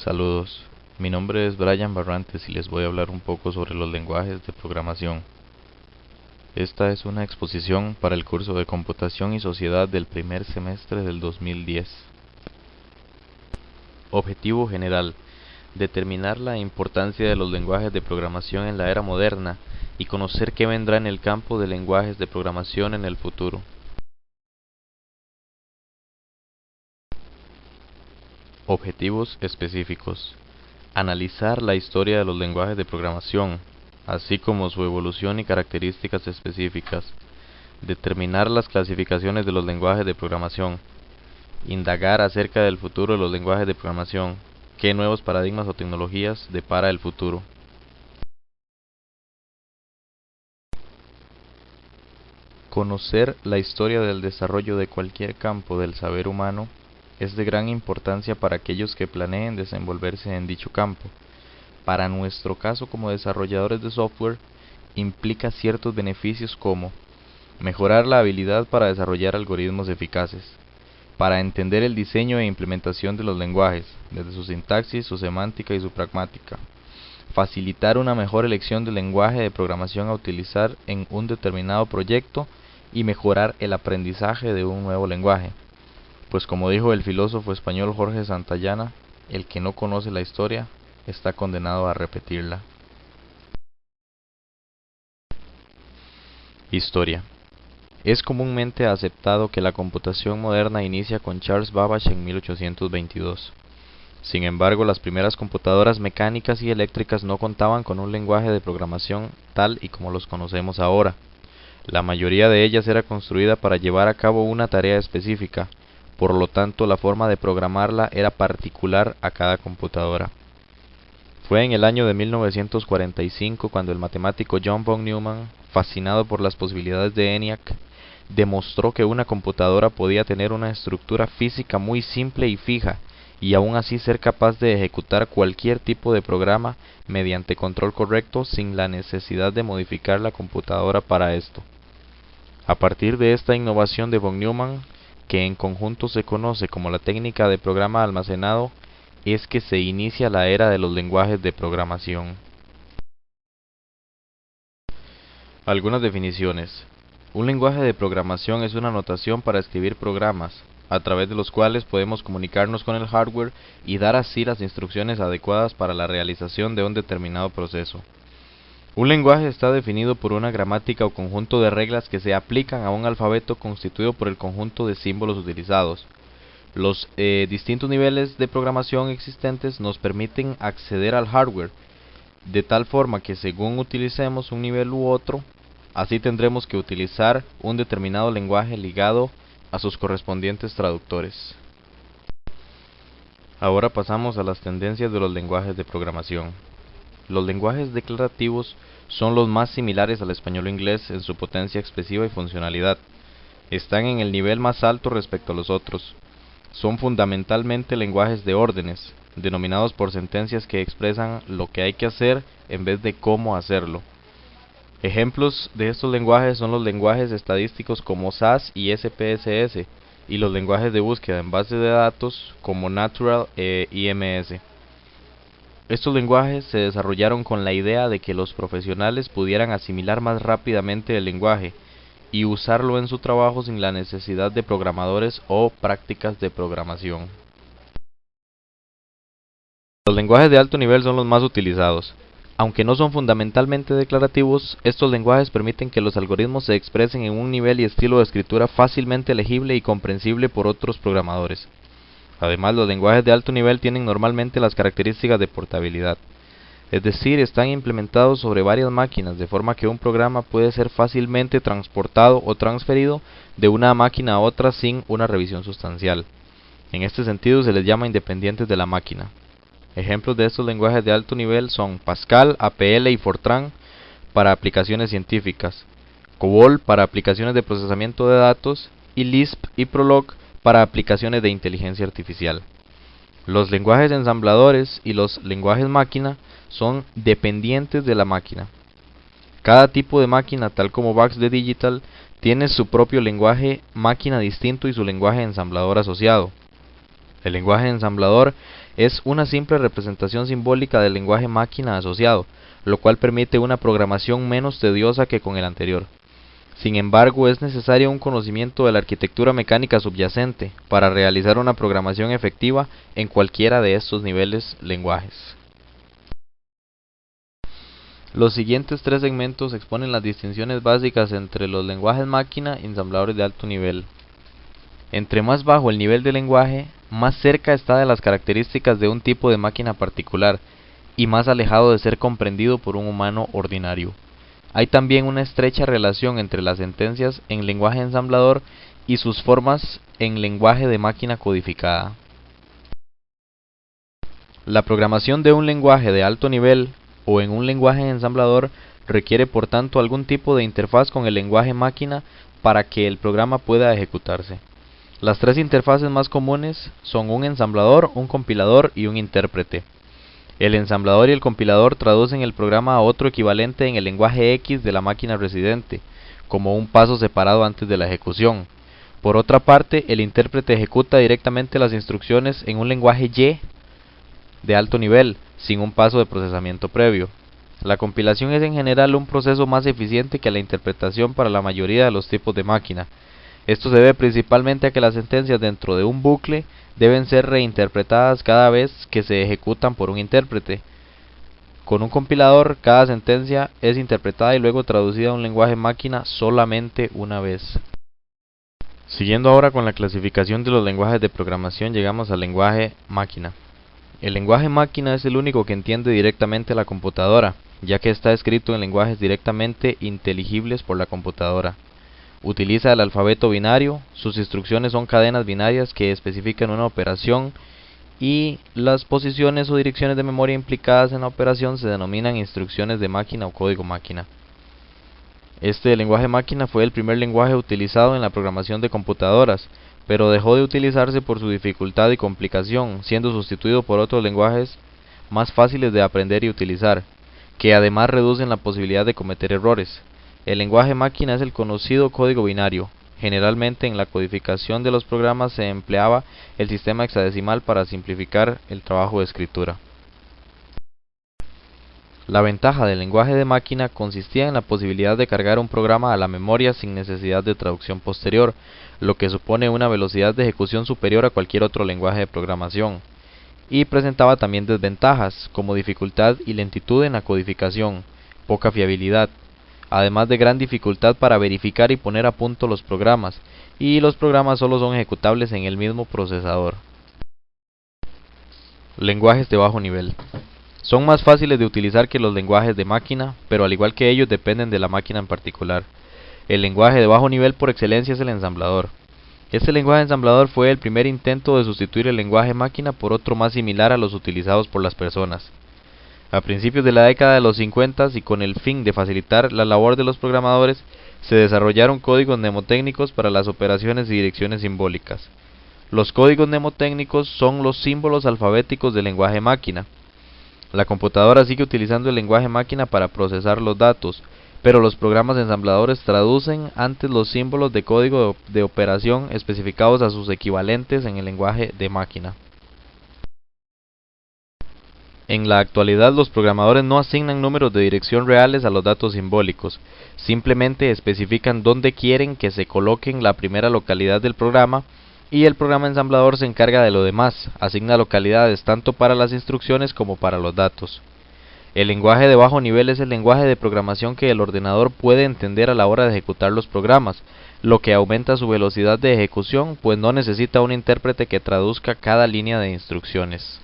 Saludos, mi nombre es Brian Barrantes y les voy a hablar un poco sobre los lenguajes de programación. Esta es una exposición para el curso de Computación y Sociedad del primer semestre del 2010. Objetivo general: determinar la importancia de los lenguajes de programación en la era moderna y conocer qué vendrá en el campo de lenguajes de programación en el futuro. Objetivos específicos: analizar la historia de los lenguajes de programación, así como su evolución y características específicas, determinar las clasificaciones de los lenguajes de programación, indagar acerca del futuro de los lenguajes de programación, qué nuevos paradigmas o tecnologías depara el futuro. Conocer la historia del desarrollo de cualquier campo del saber humano es de gran importancia para aquellos que planeen desenvolverse en dicho campo. Para nuestro caso como desarrolladores de software, implica ciertos beneficios como mejorar la habilidad para desarrollar algoritmos eficaces, para entender el diseño e implementación de los lenguajes, desde su sintaxis, su semántica y su pragmática, facilitar una mejor elección del lenguaje de programación a utilizar en un determinado proyecto y mejorar el aprendizaje de un nuevo lenguaje. Pues como dijo el filósofo español Jorge Santayana, el que no conoce la historia está condenado a repetirla. Historia. Es comúnmente aceptado que la computación moderna inicia con Charles Babbage en 1822. Sin embargo, las primeras computadoras mecánicas y eléctricas no contaban con un lenguaje de programación tal y como los conocemos ahora. La mayoría de ellas era construida para llevar a cabo una tarea específica, por lo tanto la forma de programarla era particular a cada computadora. Fue en el año de 1945 cuando el matemático John von Neumann, fascinado por las posibilidades de ENIAC, demostró que una computadora podía tener una estructura física muy simple y fija, y aún así ser capaz de ejecutar cualquier tipo de programa mediante control correcto sin la necesidad de modificar la computadora para esto. A partir de esta innovación de von Neumann, que en conjunto se conoce como la técnica de programa almacenado, es que se inicia la era de los lenguajes de programación. Algunas definiciones. Un lenguaje de programación es una notación para escribir programas, a través de los cuales podemos comunicarnos con el hardware y dar así las instrucciones adecuadas para la realización de un determinado proceso. Un lenguaje está definido por una gramática o conjunto de reglas que se aplican a un alfabeto constituido por el conjunto de símbolos utilizados. Los distintos niveles de programación existentes nos permiten acceder al hardware, de tal forma que según utilicemos un nivel u otro, así tendremos que utilizar un determinado lenguaje ligado a sus correspondientes traductores. Ahora pasamos a las tendencias de los lenguajes de programación. Los lenguajes declarativos son los más similares al español o inglés en su potencia expresiva y funcionalidad. Están en el nivel más alto respecto a los otros. Son fundamentalmente lenguajes de órdenes, denominados por sentencias que expresan lo que hay que hacer en vez de cómo hacerlo. Ejemplos de estos lenguajes son los lenguajes estadísticos como SAS y SPSS, y los lenguajes de búsqueda en bases de datos como Natural e IMS. Estos lenguajes se desarrollaron con la idea de que los profesionales pudieran asimilar más rápidamente el lenguaje y usarlo en su trabajo sin la necesidad de programadores o prácticas de programación. Los lenguajes de alto nivel son los más utilizados. Aunque no son fundamentalmente declarativos, estos lenguajes permiten que los algoritmos se expresen en un nivel y estilo de escritura fácilmente legible y comprensible por otros programadores. Además, los lenguajes de alto nivel tienen normalmente las características de portabilidad, es decir, están implementados sobre varias máquinas, de forma que un programa puede ser fácilmente transportado o transferido de una máquina a otra sin una revisión sustancial. En este sentido se les llama independientes de la máquina. Ejemplos de estos lenguajes de alto nivel son Pascal, APL y Fortran para aplicaciones científicas, COBOL para aplicaciones de procesamiento de datos y Lisp y Prolog para aplicaciones de inteligencia artificial. Los lenguajes ensambladores y los lenguajes máquina son dependientes de la máquina. Cada tipo de máquina, tal como VAX de Digital, tiene su propio lenguaje máquina distinto y su lenguaje ensamblador asociado. El lenguaje ensamblador es una simple representación simbólica del lenguaje máquina asociado, lo cual permite una programación menos tediosa que con el anterior. Sin embargo, es necesario un conocimiento de la arquitectura mecánica subyacente para realizar una programación efectiva en cualquiera de estos niveles lenguajes. Los siguientes tres segmentos exponen las distinciones básicas entre los lenguajes máquina y ensambladores de alto nivel. Entre más bajo el nivel del lenguaje, más cerca está de las características de un tipo de máquina particular y más alejado de ser comprendido por un humano ordinario. Hay también una estrecha relación entre las sentencias en lenguaje ensamblador y sus formas en lenguaje de máquina codificada. La programación de un lenguaje de alto nivel o en un lenguaje ensamblador requiere por tanto algún tipo de interfaz con el lenguaje máquina para que el programa pueda ejecutarse. Las tres interfaces más comunes son un ensamblador, un compilador y un intérprete. El ensamblador y el compilador traducen el programa a otro equivalente en el lenguaje X de la máquina residente, como un paso separado antes de la ejecución. Por otra parte, el intérprete ejecuta directamente las instrucciones en un lenguaje Y de alto nivel, sin un paso de procesamiento previo. La compilación es en general un proceso más eficiente que la interpretación para la mayoría de los tipos de máquina. Esto se debe principalmente a que las sentencias dentro de un bucle deben ser reinterpretadas cada vez que se ejecutan por un intérprete. Con un compilador, cada sentencia es interpretada y luego traducida a un lenguaje máquina solamente una vez. Siguiendo ahora con la clasificación de los lenguajes de programación, llegamos al lenguaje máquina. El lenguaje máquina es el único que entiende directamente la computadora, ya que está escrito en lenguajes directamente inteligibles por la computadora. Utiliza el alfabeto binario, sus instrucciones son cadenas binarias que especifican una operación y las posiciones o direcciones de memoria implicadas en la operación se denominan instrucciones de máquina o código máquina. Este lenguaje máquina fue el primer lenguaje utilizado en la programación de computadoras, pero dejó de utilizarse por su dificultad y complicación, siendo sustituido por otros lenguajes más fáciles de aprender y utilizar, que además reducen la posibilidad de cometer errores. El lenguaje máquina es el conocido código binario. Generalmente en la codificación de los programas se empleaba el sistema hexadecimal para simplificar el trabajo de escritura. La ventaja del lenguaje de máquina consistía en la posibilidad de cargar un programa a la memoria sin necesidad de traducción posterior, lo que supone una velocidad de ejecución superior a cualquier otro lenguaje de programación. Y presentaba también desventajas, como dificultad y lentitud en la codificación, poca fiabilidad, además de gran dificultad para verificar y poner a punto los programas, y los programas solo son ejecutables en el mismo procesador. Lenguajes de bajo nivel. Son más fáciles de utilizar que los lenguajes de máquina, pero al igual que ellos dependen de la máquina en particular. El lenguaje de bajo nivel por excelencia es el ensamblador. Este lenguaje ensamblador fue el primer intento de sustituir el lenguaje máquina por otro más similar a los utilizados por las personas. A principios de la década de los 50 y con el fin de facilitar la labor de los programadores, se desarrollaron códigos mnemotécnicos para las operaciones y direcciones simbólicas. Los códigos mnemotécnicos son los símbolos alfabéticos del lenguaje máquina. La computadora sigue utilizando el lenguaje máquina para procesar los datos, pero los programas ensambladores traducen antes los símbolos de código de operación especificados a sus equivalentes en el lenguaje de máquina. En la actualidad los programadores no asignan números de dirección reales a los datos simbólicos, simplemente especifican dónde quieren que se coloquen la primera localidad del programa y el programa ensamblador se encarga de lo demás, asigna localidades tanto para las instrucciones como para los datos. El lenguaje de bajo nivel es el lenguaje de programación que el ordenador puede entender a la hora de ejecutar los programas, lo que aumenta su velocidad de ejecución, pues no necesita un intérprete que traduzca cada línea de instrucciones.